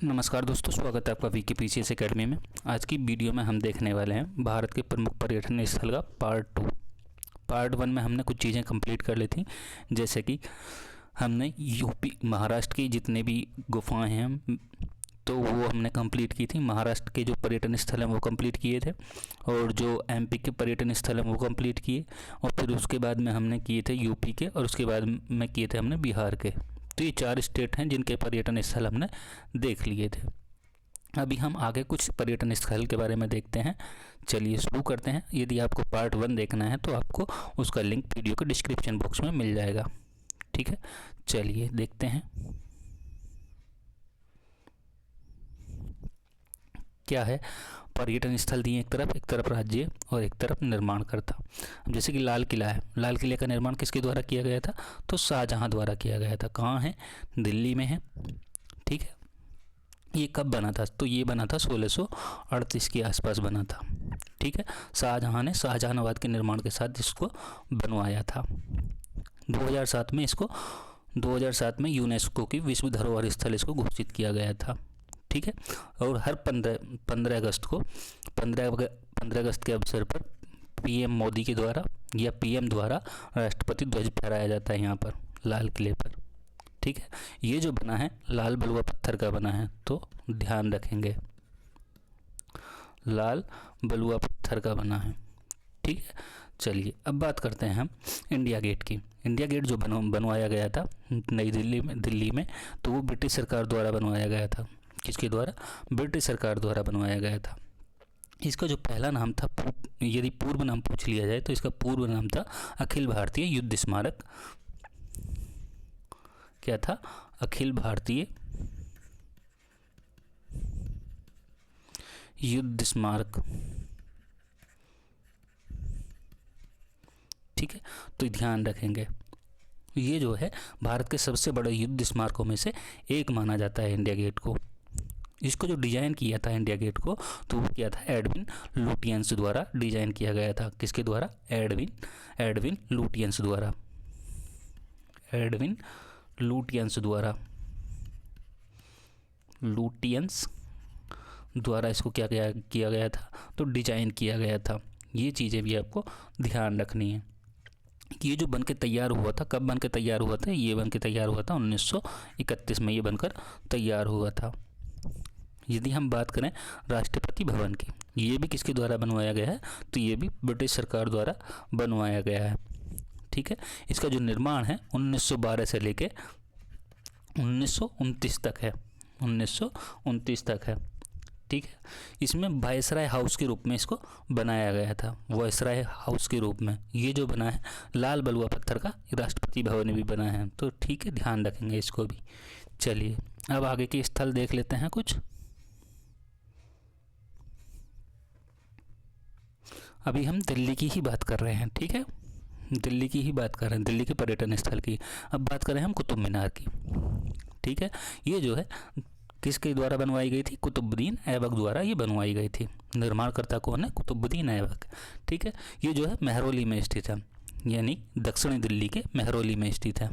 नमस्कार दोस्तों, स्वागत है आपका वीकेपीसीएस एकेडमी में। आज की वीडियो में हम देखने वाले हैं भारत के प्रमुख पर्यटन स्थल का पार्ट 2। पार्ट 1 में हमने कुछ चीज़ें कंप्लीट कर ली थी, जैसे कि हमने यूपी महाराष्ट्र की जितने भी गुफाएं हैं तो वो हमने कंप्लीट की थी। महाराष्ट्र के जो पर्यटन स्थल हैं वो कंप्लीट किए थे, और जो एमपी के पर्यटन स्थल हैं वो कंप्लीट किए, और फिर उसके बाद में हमने किए थे यूपी के, और उसके बाद में किए थे हमने बिहार के। तो ये 4 स्टेट हैं जिनके पर्यटन स्थल हमने देख लिए थे। अभी हम आगे कुछ पर्यटन स्थल के बारे में देखते हैं। चलिए शुरू करते हैं। यदि आपको पार्ट 1 देखना है तो आपको उसका लिंक वीडियो के डिस्क्रिप्शन बॉक्स में मिल जाएगा। ठीक है, चलिए देखते हैं क्या है। पर्यटन स्थल दिए एक तरफ राज्य और एक तरफ निर्माणकर्ता। जैसे कि लाल किला है, लाल किले का निर्माण किसके द्वारा किया गया था? तो शाहजहां द्वारा किया गया था। कहाँ है? दिल्ली में है। ठीक है, ये कब बना था? तो ये बना था 1638 के आसपास बना था। ठीक है, शाहजहां ने शाहजहानाबाद के निर्माण के साथ इसको बनवाया था। 2007 में यूनेस्को की विश्व धरोहर स्थल इसको घोषित किया गया था। ठीक है, और हर 15 अगस्त के अवसर पर पीएम मोदी के द्वारा या पीएम द्वारा राष्ट्रपति ध्वज फहराया जाता है यहाँ पर लाल किले पर। ठीक है, ये जो बना है लाल बलुआ पत्थर का बना है, तो ध्यान रखेंगे लाल बलुआ पत्थर का बना है। ठीक है, चलिए अब बात करते हैं हम इंडिया गेट की। इंडिया गेट जो बनवाया गया था नई दिल्ली में, तो वो ब्रिटिश सरकार द्वारा बनवाया गया था। किसके द्वारा? ब्रिटिश सरकार द्वारा बनवाया गया था। इसका जो पहला नाम था, यदि पूर्व नाम पूछ लिया जाए तो इसका पूर्व नाम था अखिल भारतीय युद्ध स्मारक। क्या था? अखिल भारतीय युद्ध स्मारक। ठीक है, तो ध्यान रखेंगे ये जो है भारत के सबसे बड़े युद्ध स्मारकों में से एक माना जाता है इंडिया गेट को। इसको जो डिज़ाइन किया था इंडिया गेट को, तो वो किया था एडविन लुटियंस द्वारा डिज़ाइन किया गया था। किसके द्वारा? एडविन लुटियंस द्वारा। एडविन लुटियंस द्वारा इसको क्या किया गया था? तो डिज़ाइन किया गया था। ये चीज़ें भी आपको ध्यान रखनी है कि ये जो बन के तैयार हुआ था, कब बन के तैयार हुआ था? ये बन के तैयार हुआ था 1931 में, ये बनकर तैयार हुआ था। यदि हम बात करें राष्ट्रपति भवन की, ये भी किसके द्वारा बनवाया गया है? तो ये भी ब्रिटिश सरकार द्वारा बनवाया गया है। ठीक है, इसका जो निर्माण है 1912 से लेके 1929 तक है। 1929 तक है। ठीक है, इसमें वायसराय हाउस के रूप में इसको बनाया गया था। वायसराय हाउस के रूप में ये जो बना है लाल बलुआ पत्थर का, राष्ट्रपति भवन भी बना है। तो ठीक है, ध्यान रखेंगे इसको भी। चलिए अब आगे के स्थल देख लेते हैं कुछ। अभी हम दिल्ली की ही बात कर रहे हैं। ठीक है, दिल्ली की ही बात कर रहे हैं, दिल्ली के पर्यटन स्थल की। अब बात करें हम कुतुब मीनार की। ठीक है, ये जो है किसके द्वारा बनवाई गई थी? कुतुबुद्दीन ऐबक द्वारा ये बनवाई गई थी। निर्माणकर्ता कौन है? कुतुबुद्दीन ऐबक। ठीक है, ये जो है मेहरौली में स्थित है, यानी दक्षिणी दिल्ली के मेहरौली में स्थित है।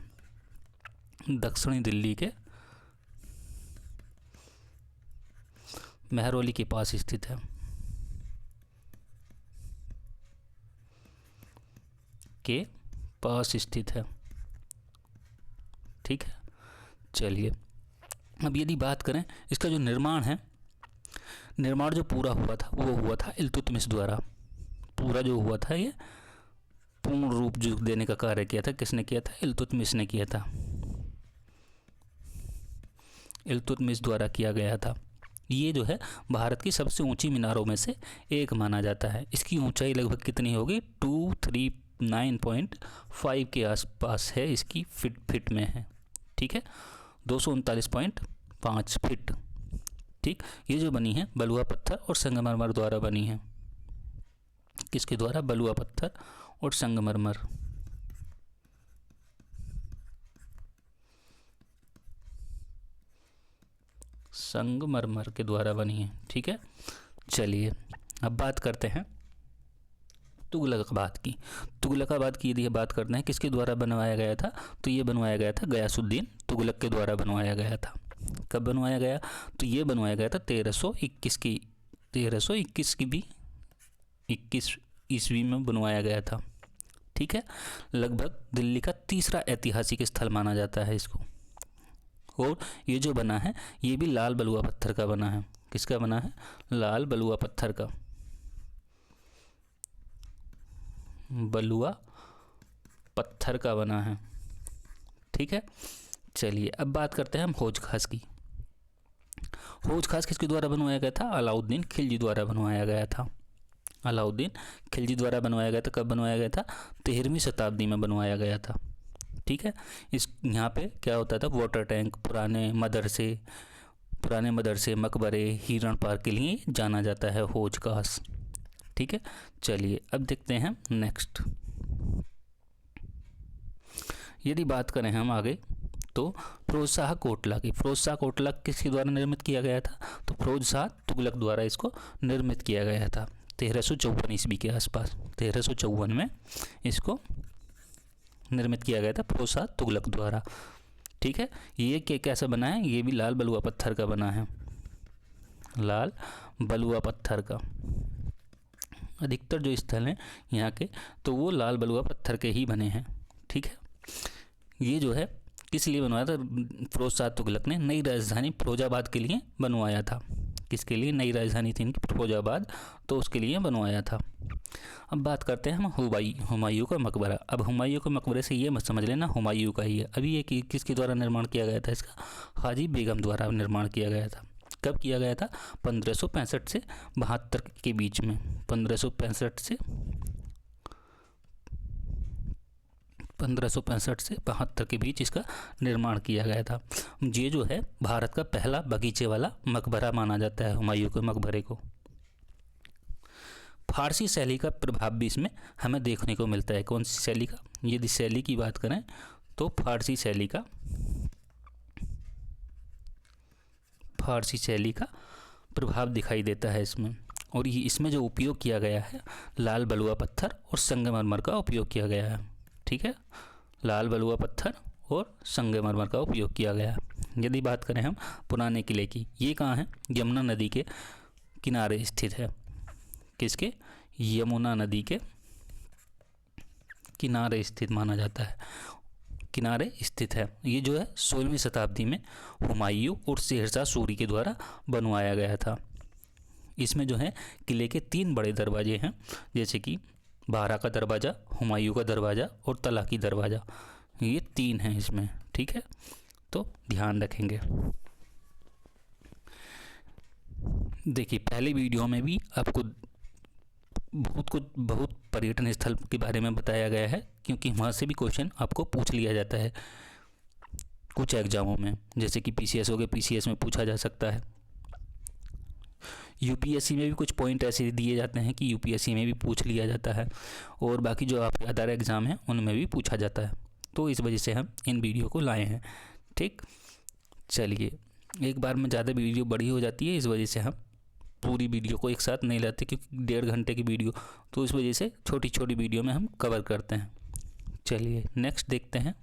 दक्षिणी दिल्ली के मेहरौली के पास स्थित है। के पास स्थित है। ठीक है, चलिए अब यदि बात करें इसका जो निर्माण है, निर्माण जो पूरा हुआ था वो हुआ था इल्तुतमिश द्वारा। पूरा जो हुआ था ये पूर्ण रूप जो देने का कार्य किया था, किसने किया था? इल्तुतमिश ने किया था। इल्तुतमिश द्वारा किया गया था। ये जो है भारत की सबसे ऊंची मीनारों में से एक माना जाता है। इसकी ऊंचाई लगभग कितनी होगी? 239.5 के आसपास है। इसकी फीट में है। ठीक है, 239.5 फीट। ठीक, ये जो बनी है बलुआ पत्थर और संगमरमर द्वारा बनी है। किसके द्वारा? बलुआ पत्थर और संगमरमर। संगमरमर के द्वारा बनी है। ठीक है, चलिए अब बात करते हैं तुगलकाबाद की। तुगलकाबाद की यदि बात करते हैं किसके द्वारा बनवाया गया था, तो ये बनवाया गया था गयासुद्दीन तुगलक के द्वारा बनवाया गया था। कब बनवाया गया? तो ये बनवाया गया था 1321 की भी 21 ईस्वी में बनवाया गया था। ठीक है, लगभग दिल्ली का तीसरा ऐतिहासिक स्थल माना जाता है इसको। और ये जो बना है ये भी लाल बलुआ पत्थर का बना है। किसका बना है? लाल बलुआ पत्थर का, बलुआ पत्थर का बना है। ठीक है, चलिए अब बात करते हैं हम हौज खास की। हौज खास किसके द्वारा बनवाया गया था? अलाउद्दीन खिलजी द्वारा बनवाया गया था। अलाउद्दीन खिलजी द्वारा बनवाया गया था। कब बनवाया गया था? 13वीं शताब्दी में बनवाया गया था। ठीक है, इस यहाँ पे क्या होता था? वाटर टैंक, पुराने मदरसे, मकबरे, हिरण पार्क के लिए जाना जाता है हौज खास। ठीक है, चलिए अब देखते हैं नेक्स्ट। यदि बात करें हम आगे तो फिरोज शाह कोटला की। फिरोज शाह कोटला किसके द्वारा निर्मित किया गया था? तो फिरोज शाह तुगलक द्वारा इसको निर्मित किया गया था 1354 ईस्वी के आसपास। 1354 में इसको निर्मित किया गया था फिरोज शाह तुगलक द्वारा। ठीक है, ये कैसा बना है? ये भी लाल बलुआ पत्थर का बना है, लाल बलुआ पत्थर का। अधिकतर जो स्थल हैं यहाँ के तो वो लाल बलुआ पत्थर के ही बने हैं। ठीक है, ये जो है किस लिए बनवाया था? फिरोज शाह तुगलक ने नई राजधानी फिरोजाबाद के लिए बनवाया था। किसके लिए? नई राजधानी थी इनकी फिरोजाबाद, तो उसके लिए बनवाया था। अब बात करते हैं हम हुमायूं का मकबरा। अब हुमायूं के मकबरे से ये मत समझ लेना हुमायूं का ही है। अभी ये किसके द्वारा निर्माण किया गया था? इसका हाजी बेगम द्वारा निर्माण किया गया था। कब किया गया था? 1565 से 72 के बीच में। 1565 से 72 के बीच इसका निर्माण किया गया था। ये जो है भारत का पहला बगीचे वाला मकबरा माना जाता है हुमायूं के मकबरे को। फारसी शैली का प्रभाव भी इसमें हमें देखने को मिलता है। कौन सी शैली का? यदि शैली की बात करें तो फारसी शैली का प्रभाव दिखाई देता है इसमें। और ये इसमें जो उपयोग किया गया है लाल बलुआ पत्थर और संगमरमर का उपयोग किया गया है। ठीक है, लाल बलुआ पत्थर और संगमरमर का उपयोग किया गया है। यदि बात करें हम पुराने किले की, ये कहाँ है? यमुना नदी के किनारे स्थित है। किसके? यमुना नदी के किनारे स्थित माना जाता है, किनारे स्थित है। ये जो है 16वीं शताब्दी में हुमायूं और शेरशाह सूरी के द्वारा बनवाया गया था। इसमें जो है किले के 3 बड़े दरवाजे हैं, जैसे कि बारा का दरवाज़ा, हुमायूं का दरवाज़ा और तला की दरवाज़ा। ये 3 हैं इसमें। ठीक है, तो ध्यान रखेंगे। देखिए पहले वीडियो में भी आपको बहुत पर्यटन स्थल के बारे में बताया गया है, क्योंकि वहाँ से भी क्वेश्चन आपको पूछ लिया जाता है कुछ एग्जामों में, जैसे कि पीसीएस हो गए, पीसीएस में पूछा जा सकता है। यूपीएससी में भी कुछ पॉइंट ऐसे दिए जाते हैं कि यूपीएससी में भी पूछ लिया जाता है, और बाकी जो आपके अदर एग्ज़ाम हैं उनमें भी पूछा जाता है। तो इस वजह से हम इन वीडियो को लाए हैं। ठीक, चलिए एक बार में ज़्यादा वीडियो बड़ी हो जाती है, इस वजह से हम पूरी वीडियो को एक साथ नहीं लाते, क्योंकि 1.5 घंटे की वीडियो, तो इस वजह से छोटी छोटी वीडियो में हम कवर करते हैं। चलिए नेक्स्ट देखते हैं।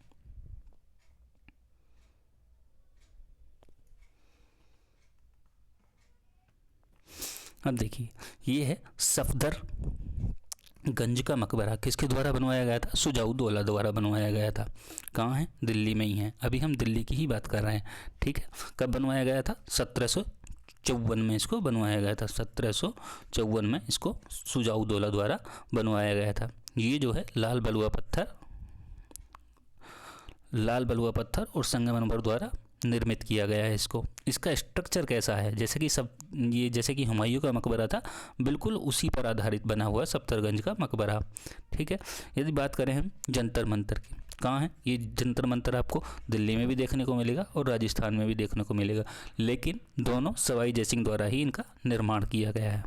अब देखिए ये है सफदरगंज का मकबरा। किसके द्वारा बनवाया गया था? सुजाउद्दौला द्वारा बनवाया गया था। कहाँ है? दिल्ली में ही है। अभी हम दिल्ली की ही बात कर रहे हैं। ठीक है, कब बनवाया गया था? 1754 में इसको बनवाया गया था। 1754 में इसको सुजाउद्दौला द्वारा बनवाया गया था। ये जो है लाल बलुआ पत्थर और संगमरमर द्वारा निर्मित किया गया है इसको। इसका स्ट्रक्चर कैसा है? जैसे कि हुमायूं का मकबरा था, बिल्कुल उसी पर आधारित बना हुआ सफदरगंज का मकबरा। ठीक है, यदि बात करें हम जंतर मंतर की, कहाँ है ये जंतर मंतर? आपको दिल्ली में भी देखने को मिलेगा और राजस्थान में भी देखने को मिलेगा, लेकिन दोनों सवाई जयसिंह द्वारा ही इनका निर्माण किया गया है।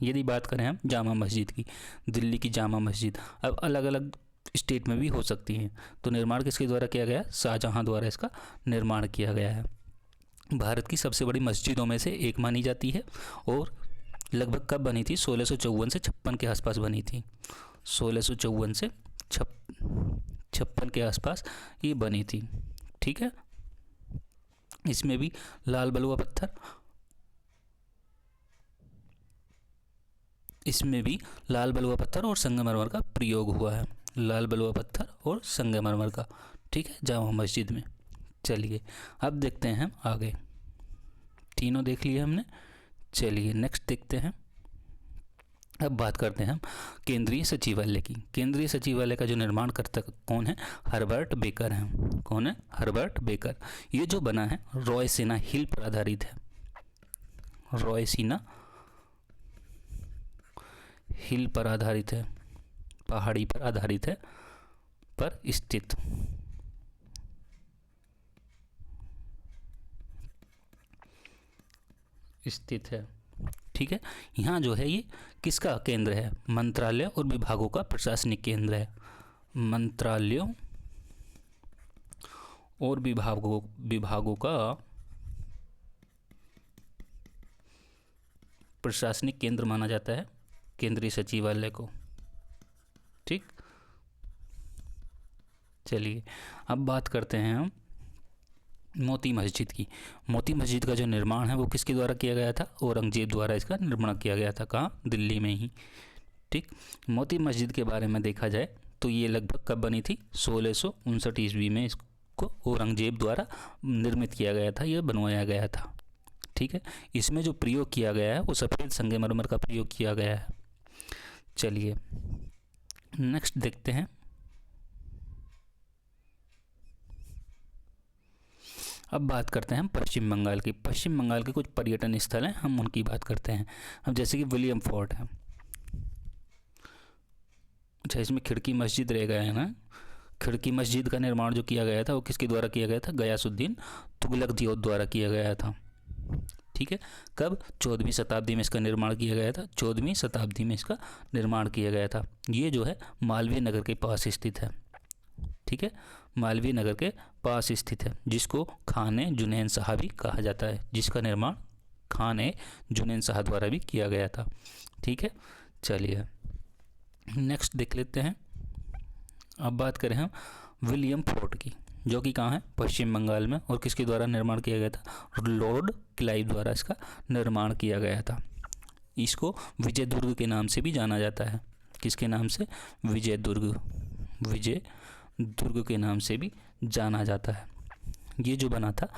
यदि बात करें हम जामा मस्जिद की, दिल्ली की जामा मस्जिद अब अलग अलग स्टेट में भी हो सकती हैं, तो निर्माण किसके द्वारा किया गया? शाहजहाँ द्वारा इसका निर्माण किया गया है। भारत की सबसे बड़ी मस्जिदों में से एक मानी जाती है, और लगभग कब बनी थी? 1654 से 56 के आसपास बनी थी। 1654 से 56 के आसपास ये बनी थी। ठीक है, इसमें भी लाल बलुआ पत्थर, इसमें भी लाल बलुआ पत्थर और संगमरमर का प्रयोग हुआ है, लाल बलुआ पत्थर और संगमरमर का, ठीक है, जामा मस्जिद में। चलिए अब देखते हैं हम आगे, तीनों देख लिए हमने। चलिए नेक्स्ट देखते हैं। अब बात करते हैं हम केंद्रीय सचिवालय की। केंद्रीय सचिवालय का जो निर्माण करता कौन है? हर्बर्ट बेकर हैं। कौन है? Herbert baker. ये जो बना है रॉयसीना हिल पर आधारित है, रॉयसीना हिल पर आधारित है, पहाड़ी पर आधारित है, पर स्थित है, ठीक है। यहाँ जो है ये किसका केंद्र है? मंत्रालय और विभागों का प्रशासनिक केंद्र है, मंत्रालयों और विभागों का प्रशासनिक केंद्र माना जाता है केंद्रीय सचिवालय को, ठीक। चलिए अब बात करते हैं हम मोती मस्जिद की। मोती मस्जिद का जो निर्माण है वो किसके द्वारा किया गया था? औरंगजेब द्वारा इसका निर्माण किया गया था। कहाँ? दिल्ली में ही, ठीक। मोती मस्जिद के बारे में देखा जाए तो ये लगभग कब बनी थी? 1659 ईस्वी में इसको औरंगजेब द्वारा निर्मित किया गया था, यह बनवाया गया था, ठीक है। इसमें जो प्रयोग किया गया है वो सफ़ेद संगमरमर का प्रयोग किया गया है। चलिए नेक्स्ट देखते हैं। अब बात करते हैं हम पश्चिम बंगाल की। पश्चिम बंगाल के कुछ पर्यटन स्थल हैं, हम उनकी बात करते हैं। अब जैसे कि विलियम फोर्ट है, अच्छा इसमें खिड़की मस्जिद रह गया है ना। खिड़की मस्जिद का निर्माण जो किया गया था वो किसके द्वारा किया गया था? गयासुद्दीन तुगलक द्वारा किया गया था, ठीक है। कब? 14वीं शताब्दी में इसका निर्माण किया गया था, 14वीं शताब्दी में इसका निर्माण किया गया था। ये जो है मालवीय नगर के पास स्थित है, ठीक है, मालवीय नगर के पास स्थित है, जिसको खान जुनैन शाह भी कहा जाता है, जिसका निर्माण खान जुनैन शाह द्वारा भी किया गया था, ठीक है। चलिए नेक्स्ट देख लेते हैं। अब बात करें हम विलियम फोर्ट की, जो कि कहाँ है? पश्चिम बंगाल में, और किसके द्वारा निर्माण किया गया था? लॉर्ड क्लाइव द्वारा इसका निर्माण किया गया था। इसको विजय दुर्ग के नाम से भी जाना जाता है। किसके नाम से? विजय दुर्ग के नाम से भी जाना जाता है। ये जो बना था,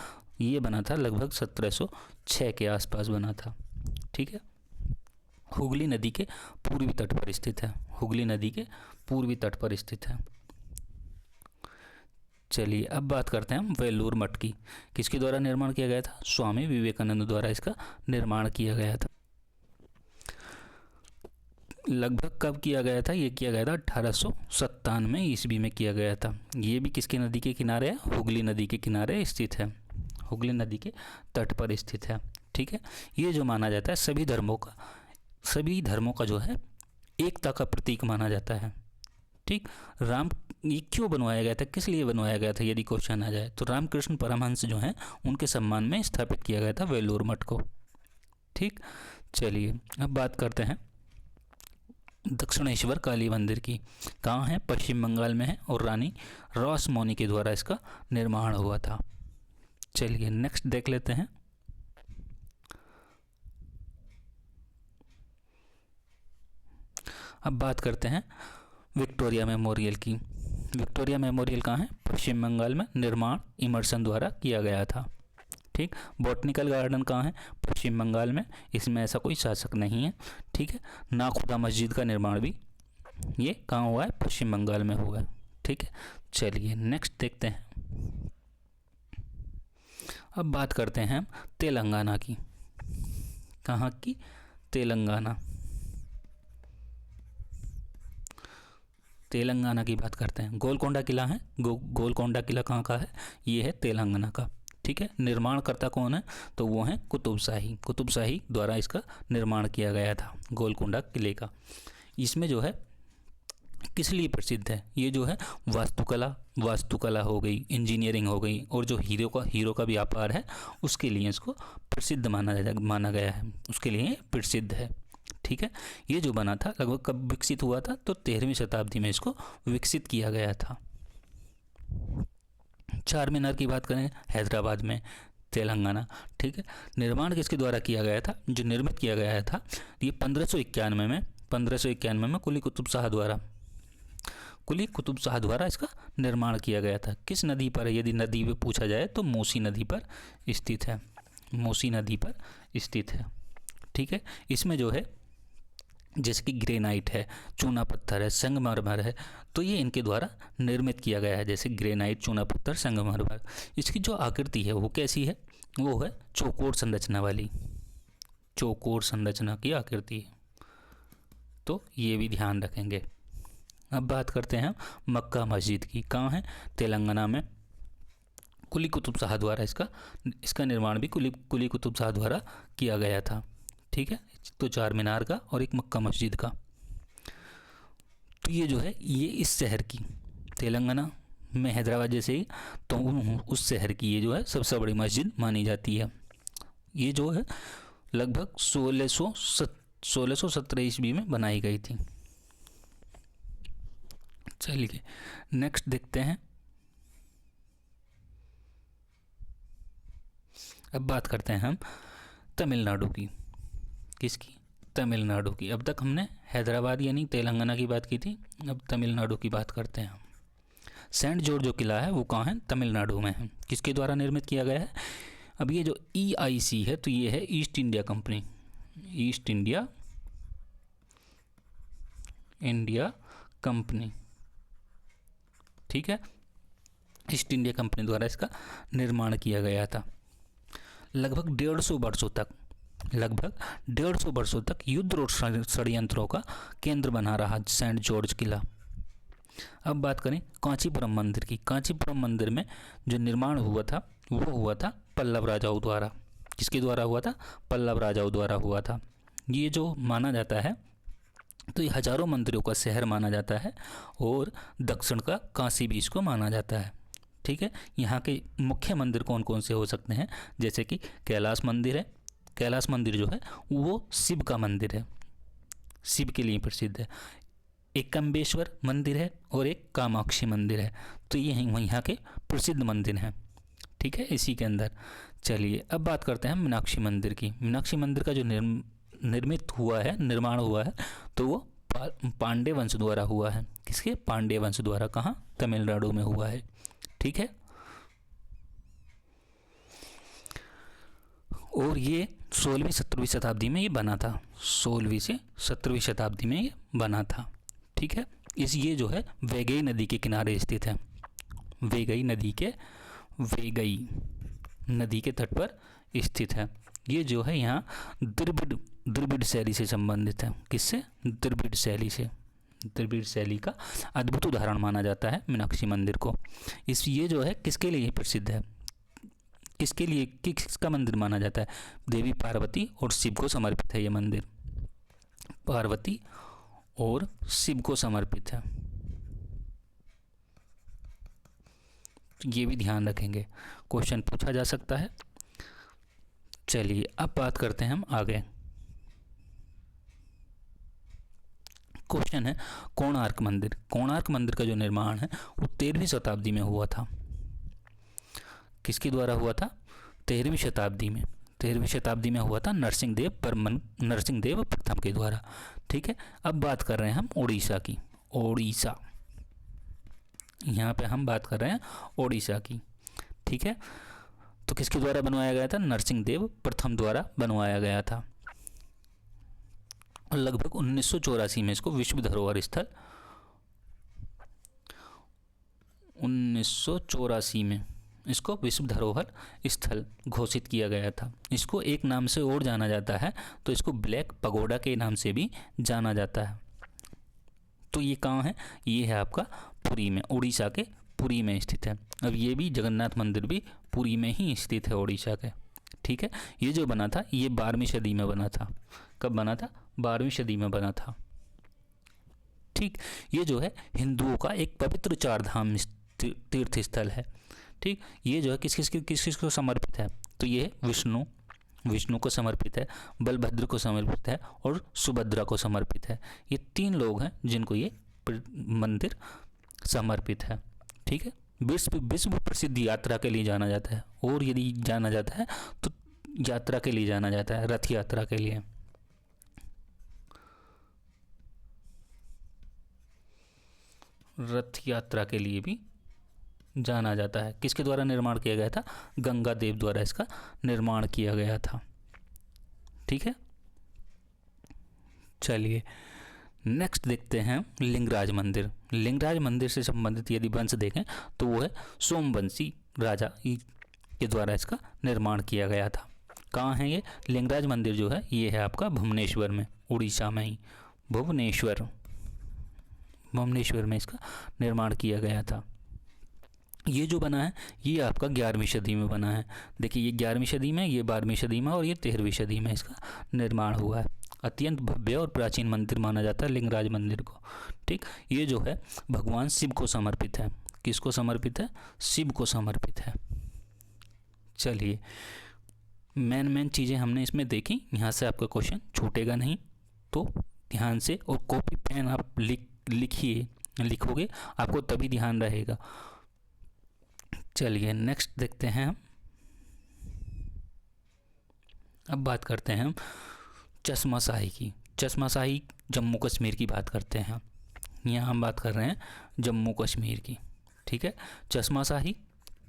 ये बना था लगभग 1706 के आसपास बना था, ठीक है। हुगली नदी के पूर्वी तट पर स्थित है, हुगली नदी के पूर्वी तट पर स्थित है। चलिए अब बात करते हैं हम वेलूर मठ की। किसके द्वारा निर्माण किया गया था? स्वामी विवेकानंद द्वारा इसका निर्माण किया गया था। लगभग कब किया गया था? ये किया गया था 1897 ईस्वी में किया गया था। ये भी किसकी नदी के किनारे है? हुगली नदी के किनारे स्थित है, हुगली नदी के तट पर स्थित है, ठीक है। ये जो माना जाता है सभी धर्मों का जो है एकता का प्रतीक माना जाता है, ठीक। ये क्यों बनवाया गया था? किस लिए बनवाया गया था? यदि क्वेश्चन आ जाए तो रामकृष्ण परमहंस जो हैं उनके सम्मान में स्थापित किया गया था वेलूर मठ को, ठीक। चलिए अब बात करते हैं दक्षिणेश्वर काली मंदिर की। कहाँ है? पश्चिम बंगाल में है, और रानी रासमोनी के द्वारा इसका निर्माण हुआ था। चलिए नेक्स्ट देख लेते हैं। अब बात करते हैं विक्टोरिया मेमोरियल की। विक्टोरिया मेमोरियल कहाँ है? पश्चिम बंगाल में। निर्माण इमर्सन द्वारा किया गया था, ठीक। बॉटनिकल गार्डन कहाँ है? पश्चिम बंगाल में। इसमें ऐसा कोई शासक नहीं है, ठीक है। नाखुदा मस्जिद का निर्माण भी ये कहाँ हुआ है? पश्चिम बंगाल में हुआ है, ठीक है। चलिए नेक्स्ट देखते हैं। अब बात करते हैं हम तेलंगाना की। कहाँ की? तेलंगाना की बात करते हैं। गोलकोंडा किला है, गोलकोंडा किला कहाँ का है? ये है तेलंगाना का, ठीक है। निर्माणकर्ता कौन है? तो वो हैं कुतुब शाही द्वारा इसका निर्माण किया गया था गोलकोंडा किले का। इसमें जो है किस लिए प्रसिद्ध है? ये जो है वास्तुकला हो गई, इंजीनियरिंग हो गई, और जो हीरो का व्यापार है उसके लिए इसको प्रसिद्ध माना गया है, उसके लिए प्रसिद्ध है, ठीक है। ये जो बना था लगभग कब विकसित हुआ था? तो 13वीं शताब्दी में इसको विकसित किया गया था। चार मीनार की बात करें हैदराबाद में, तेलंगाना। ठीक है, निर्माण किसके द्वारा किया गया था, जो निर्मित किया गया था ये 1591 में कुली कुतुब शाह द्वारा इसका निर्माण किया गया था। किस नदी पर है, यदि नदी पे पूछा जाए तो मूसी नदी पर स्थित है, मूसी नदी पर स्थित है। ठीक है, इसमें जो है जैसे कि ग्रेनाइट है, चूना पत्थर है, संगमरमर है, तो ये इनके द्वारा निर्मित किया गया है। जैसे ग्रेनाइट, चूना पत्थर, संगमरमर। इसकी जो आकृति है वो कैसी है, वो है चौकोर संरचना वाली, चौकोर संरचना की आकृति है, तो ये भी ध्यान रखेंगे। अब बात करते हैं मक्का मस्जिद की। कहाँ है, तेलंगाना में। कुली कुतुब शाह द्वारा इसका निर्माण भी कुली कुतुब शाह द्वारा किया गया था। ठीक है, तो चार मीनार का और एक मक्का मस्जिद का। तो ये जो है ये इस शहर की, तेलंगाना में हैदराबाद जैसे ही, तो उस शहर की ये जो है सबसे बड़ी मस्जिद मानी जाती है। ये जो है लगभग 1617 ईस्वी में बनाई गई थी। चलिए नेक्स्ट देखते हैं। अब बात करते हैं हम तमिलनाडु की। किसकी, तमिलनाडु की। अब तक हमने हैदराबाद यानी तेलंगाना की बात की थी, अब तमिलनाडु की बात करते हैं। सेंट जॉर्ज जो किला है वो कहाँ है, तमिलनाडु में है। किसके द्वारा निर्मित किया गया है। अब ये जो EIC है तो ये है east India company, east India company. ठीक है, ईस्ट इंडिया कंपनी द्वारा इसका निर्माण किया गया था। लगभग 150 वर्षों तक युद्ध और षड्यंत्रों का केंद्र बना रहा सेंट जॉर्ज किला। अब बात करें कांचीपुरम मंदिर की। कांचीपुरम मंदिर में जो निर्माण हुआ था वो हुआ था पल्लव राजाओं द्वारा। किसके द्वारा हुआ था, पल्लव राजाओं द्वारा हुआ था। ये जो माना जाता है तो ये हजारों मंदिरों का शहर माना जाता है, और दक्षिण का काशी भी इसको माना जाता है। ठीक है, यहाँ के मुख्य मंदिर कौन कौन से हो सकते हैं, जैसे कि कैलाश मंदिर है। कैलाश मंदिर जो है वो शिव का मंदिर है, शिव के लिए प्रसिद्ध है। एक कम्बेश्वर मंदिर है और एक कामाक्षी मंदिर है, तो ये यहाँ के प्रसिद्ध मंदिर हैं। ठीक है, इसी के अंदर। चलिए अब बात करते हैं मीनाक्षी मंदिर की। मीनाक्षी मंदिर का जो निर्माण हुआ है तो वो पांडे वंश द्वारा हुआ है। किसके, पांडे वंश द्वारा। कहाँ, तमिलनाडु में हुआ है। ठीक है, और ये 16वीं-17वीं शताब्दी में ये बना था, 16वीं से 17वीं शताब्दी में ये बना था। ठीक है, ये जो है वैगई नदी के किनारे स्थित है, वैगई नदी के तट पर स्थित है। ये जो है यहाँ द्रविड़ शैली से संबंधित है। किससे, द्रविड़ शैली से। द्रविड़ शैली का अद्भुत उदाहरण माना जाता है मीनाक्षी मंदिर को। ये जो है किसके लिए प्रसिद्ध है, किसका मंदिर माना जाता है, देवी पार्वती और शिव को समर्पित है। ये मंदिर पार्वती और शिव को समर्पित है, ये भी ध्यान रखेंगे, क्वेश्चन पूछा जा सकता है। चलिए अब बात करते हैं हम आगे। क्वेश्चन है कोणार्क मंदिर। कोणार्क मंदिर का जो निर्माण है वो 13वीं शताब्दी में हुआ था। किसके द्वारा हुआ था, 13वीं शताब्दी में। 13वीं शताब्दी में हुआ था नरसिंहदेव प्रथम के द्वारा। ठीक है, अब बात कर रहे हैं हम उड़ीसा की। ओडिशा, यहाँ पे हम बात कर रहे हैं ओडिशा की। ठीक है, तो किसके द्वारा बनवाया गया था, नरसिंहदेव प्रथम द्वारा बनवाया गया था। और लगभग 1984 में इसको विश्व धरोहर स्थल 1984 में इसको विश्व धरोहर स्थल घोषित किया गया था। इसको एक नाम से और जाना जाता है, तो इसको ब्लैक पगोडा के नाम से भी जाना जाता है। तो ये कहाँ है, ये है आपका पुरी में, उड़ीसा के पुरी में स्थित है। अब ये भी जगन्नाथ मंदिर भी पुरी में ही स्थित है उड़ीसा के। ठीक है, ये जो बना था ये 12वीं सदी में बना था। कब बना था, 12वीं सदी में बना था। ठीक, ये जो है हिंदुओं का एक पवित्र चार धाम तीर्थ स्थल है। ठीक, ये जो है किस को समर्पित है, तो ये विष्णु को समर्पित है, बलभद्र को समर्पित है और सुभद्रा को समर्पित है। ये 3 लोग हैं जिनको ये मंदिर समर्पित है। ठीक है, विश्व विश्व प्रसिद्ध यात्रा के लिए जाना जाता है, और यदि जाना जाता है तो यात्रा के लिए जाना जाता है, रथ यात्रा के लिए। रथ यात्रा के लिए भी जाना जाता है। किसके द्वारा निर्माण किया गया था? गंगा देव द्वारा इसका निर्माण किया गया था। ठीक है, चलिए नेक्स्ट देखते हैं लिंगराज मंदिर। लिंगराज मंदिर से संबंधित यदि वंश देखें तो वो है सोमवंशी राजा के द्वारा इसका निर्माण किया गया था। कहाँ है ये लिंगराज मंदिर? जो है ये है आपका भुवनेश्वर में, उड़ीसा में ही, भुवनेश्वर में इसका निर्माण किया गया था। ये जो बना है ये आपका 11वीं सदी में बना है। देखिए ये 11वीं सदी में, ये 12वीं सदी में, और ये 13वीं सदी में इसका निर्माण हुआ है। अत्यंत भव्य और प्राचीन मंदिर माना जाता है लिंगराज मंदिर को। ठीक, ये जो है भगवान शिव को समर्पित है। किसको समर्पित है? शिव को समर्पित है। चलिए मेन चीज़ें हमने इसमें देखी, यहाँ से आपका क्वेश्चन छूटेगा नहीं, तो ध्यान से और कॉपी पेन आप लिखोगे आपको तभी ध्यान रहेगा। चलिए नेक्स्ट देखते हैं हम। अब बात करते हैं हम चश्माशाही की। चश्माशाही जम्मू कश्मीर की बात करते हैं। यहाँ हम बात कर रहे हैं जम्मू कश्मीर की। ठीक है, चश्माशाही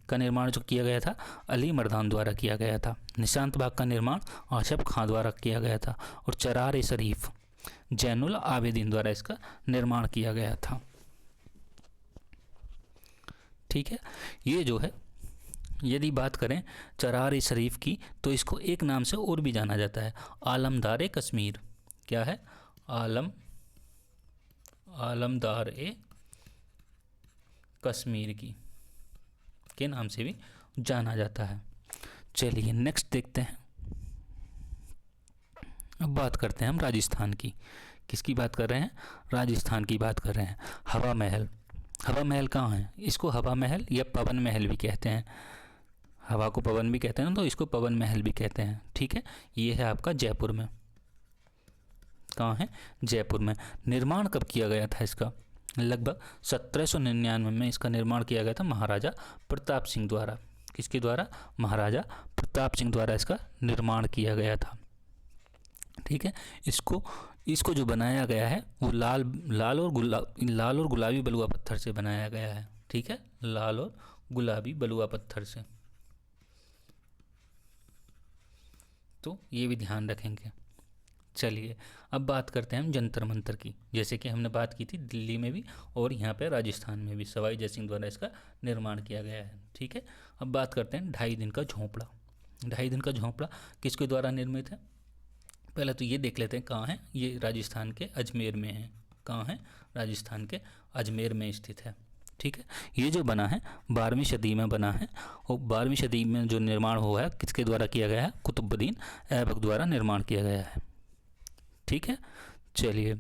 का निर्माण जो किया गया था अली मर्दान द्वारा किया गया था। निशांत बाग का निर्माण आशफ खां द्वारा किया गया था, और चरार ए शरीफ जैनुल आवेदीन द्वारा इसका निर्माण किया गया था। ठीक है, ये जो है यदि बात करें चरार ए शरीफ की तो इसको एक नाम से और भी जाना जाता है, आलमदार ए कश्मीर। क्या है? आलमदार ए कश्मीर की के नाम से भी जाना जाता है। चलिए नेक्स्ट देखते हैं। अब बात करते हैं हम राजस्थान की। किसकी बात कर रहे हैं? राजस्थान की बात कर रहे हैं। हवा महल। हवा महल कहाँ है? इसको हवा महल या पवन महल भी कहते हैं। हवा को पवन भी कहते हैं ना, तो इसको पवन महल भी कहते हैं। ठीक है, ये है आपका जयपुर में। कहाँ है? जयपुर में। निर्माण कब किया गया था इसका? लगभग 1799 में इसका निर्माण किया गया था महाराजा प्रताप सिंह द्वारा। किसके द्वारा? महाराजा प्रताप सिंह द्वारा इसका निर्माण किया गया था। ठीक है, इसको जो बनाया गया है वो लाल और गुलाबी बलुआ पत्थर से बनाया गया है। ठीक है, लाल और गुलाबी बलुआ पत्थर से, तो ये भी ध्यान रखेंगे। चलिए अब बात करते हैं हम जंतर मंतर की। जैसे कि हमने बात की थी दिल्ली में भी और यहाँ पे राजस्थान में भी सवाई जय सिंह द्वारा इसका निर्माण किया गया है। ठीक है, अब बात करते हैं 2.5 दिन का झोंपड़ा। 2.5 दिन का झोंपड़ा किसके द्वारा निर्मित है? पहले तो ये देख लेते हैं कहाँ है। ये राजस्थान के अजमेर में है। कहाँ है? राजस्थान के अजमेर में स्थित है। ठीक है, ये जो बना है 12वीं सदी में बना है, और 12वीं सदी में जो निर्माण हुआ है किसके द्वारा किया गया है? कुतुबुद्दीन ऐबक द्वारा निर्माण किया गया है। ठीक है, चलिए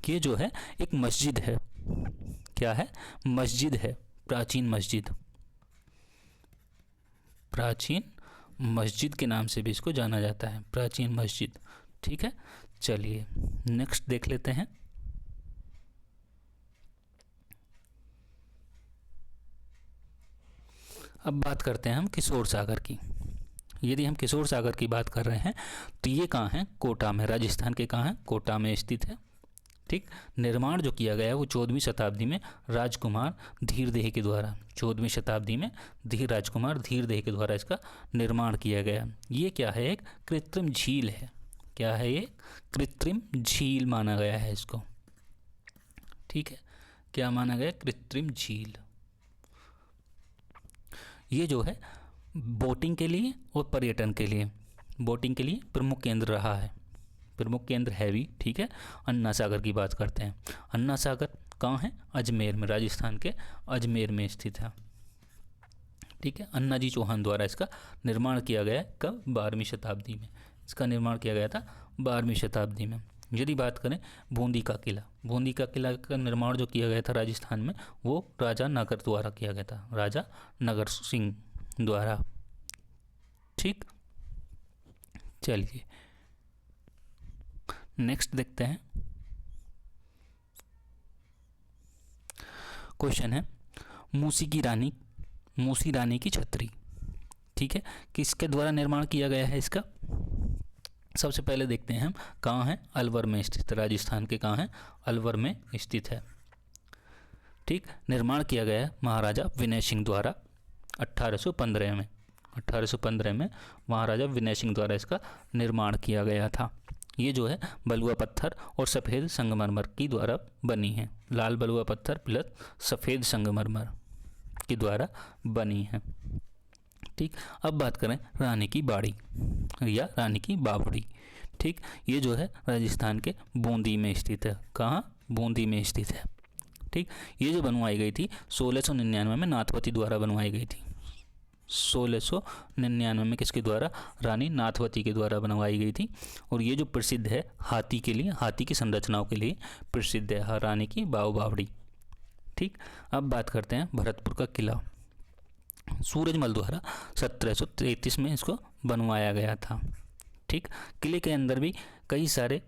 ये जो है एक मस्जिद है। क्या है? मस्जिद है, प्राचीन मस्जिद। प्राचीन मस्जिद के नाम से भी इसको जाना जाता है, प्राचीन मस्जिद। ठीक है, चलिए नेक्स्ट देख लेते हैं। अब बात करते हैं हम किशोर सागर की। यदि हम किशोर सागर की बात कर रहे हैं तो ये कहाँ है? कोटा में। राजस्थान के कहाँ है? कोटा में स्थित है। ठीक, निर्माण जो किया गया है वो 14वीं शताब्दी में राजकुमार धीरदेह के द्वारा, 14वीं शताब्दी में राजकुमार धीरदेह के द्वारा इसका निर्माण किया गया। ये क्या है? एक कृत्रिम झील है। क्या है ये? कृत्रिम झील माना गया है इसको। ठीक है, क्या माना गया? कृत्रिम झील। ये जो है बोटिंग के लिए और पर्यटन के लिए, बोटिंग के लिए प्रमुख केंद्र रहा है, प्रमुख केंद्र है भी। ठीक है, अन्ना सागर की बात करते हैं। अन्ना सागर कहाँ है? अजमेर में, राजस्थान के अजमेर में स्थित है। ठीक है, अन्ना जी चौहान द्वारा इसका निर्माण किया गया। कब? 12वीं शताब्दी में इसका निर्माण किया गया था, 12वीं शताब्दी में। यदि बात करें बूंदी का किला, बूंदी का किला का निर्माण जो किया गया था राजस्थान में वो राजा नगर द्वारा किया गया था, राजा नगर सिंह द्वारा। ठीक, चलिए नेक्स्ट देखते हैं। क्वेश्चन है मूसी की रानी मूसी रानी की छतरी। ठीक है, किसके द्वारा निर्माण किया गया है इसका? सबसे पहले देखते हैं हम कहाँ है, अलवर में स्थित, राजस्थान के कहाँ है, अलवर में स्थित है। ठीक, निर्माण किया गया है महाराजा विनय सिंह द्वारा 1815 में। 1815 में महाराजा विनय सिंह द्वारा इसका निर्माण किया गया था। ये जो है बलुआ पत्थर और सफ़ेद संगमरमर की द्वारा बनी है। लाल बलुआ पत्थर प्लस सफ़ेद संगमरमर के द्वारा बनी है। ठीक, अब बात करें रानी की बाड़ी या रानी की बावड़ी। ठीक, ये जो है राजस्थान के बूंदी में स्थित है। कहाँ? बूंदी में स्थित है। ठीक, ये जो बनवाई गई थी 1699 में नाथवती द्वारा बनवाई गई थी। 1699 में किसके द्वारा? रानी नाथवती के द्वारा बनवाई गई थी। और ये जो प्रसिद्ध है हाथी के लिए, हाथी की संरचनाओं के लिए प्रसिद्ध है रानी की बावड़ी। ठीक, अब बात करते हैं भरतपुर का किला। सूरजमल द्वारा 1733 में इसको बनवाया गया था। ठीक, किले के अंदर भी कई सारी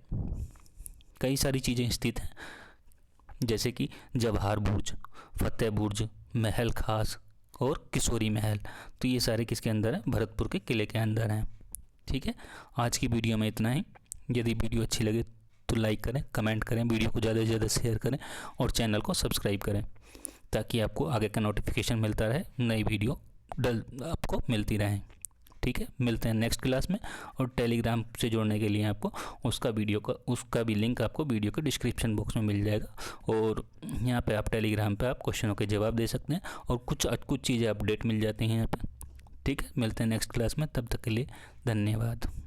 चीज़ें स्थित हैं, जैसे कि जवाहर बुर्ज, फतेह बुर्ज, महल खास और किशोरी महल। तो ये सारे किसके अंदर हैं? भरतपुर के किले के अंदर हैं। ठीक है, आज की वीडियो में इतना ही। यदि वीडियो अच्छी लगे तो लाइक करें, कमेंट करें, वीडियो को ज़्यादा से ज़्यादा शेयर करें और चैनल को सब्सक्राइब करें, ताकि आपको आगे का नोटिफिकेशन मिलता रहे, नई वीडियो आपको मिलती रहे। ठीक है, मिलते हैं नेक्स्ट क्लास में। और टेलीग्राम से जुड़ने के लिए आपको उसका भी लिंक आपको वीडियो के डिस्क्रिप्शन बॉक्स में मिल जाएगा। और यहाँ पे आप टेलीग्राम पे आप क्वेश्चनों के जवाब दे सकते हैं और कुछ चीज़ें अपडेट मिल जाती हैं यहाँ पे। ठीक है, मिलते हैं नेक्स्ट क्लास में, तब तक के लिए धन्यवाद।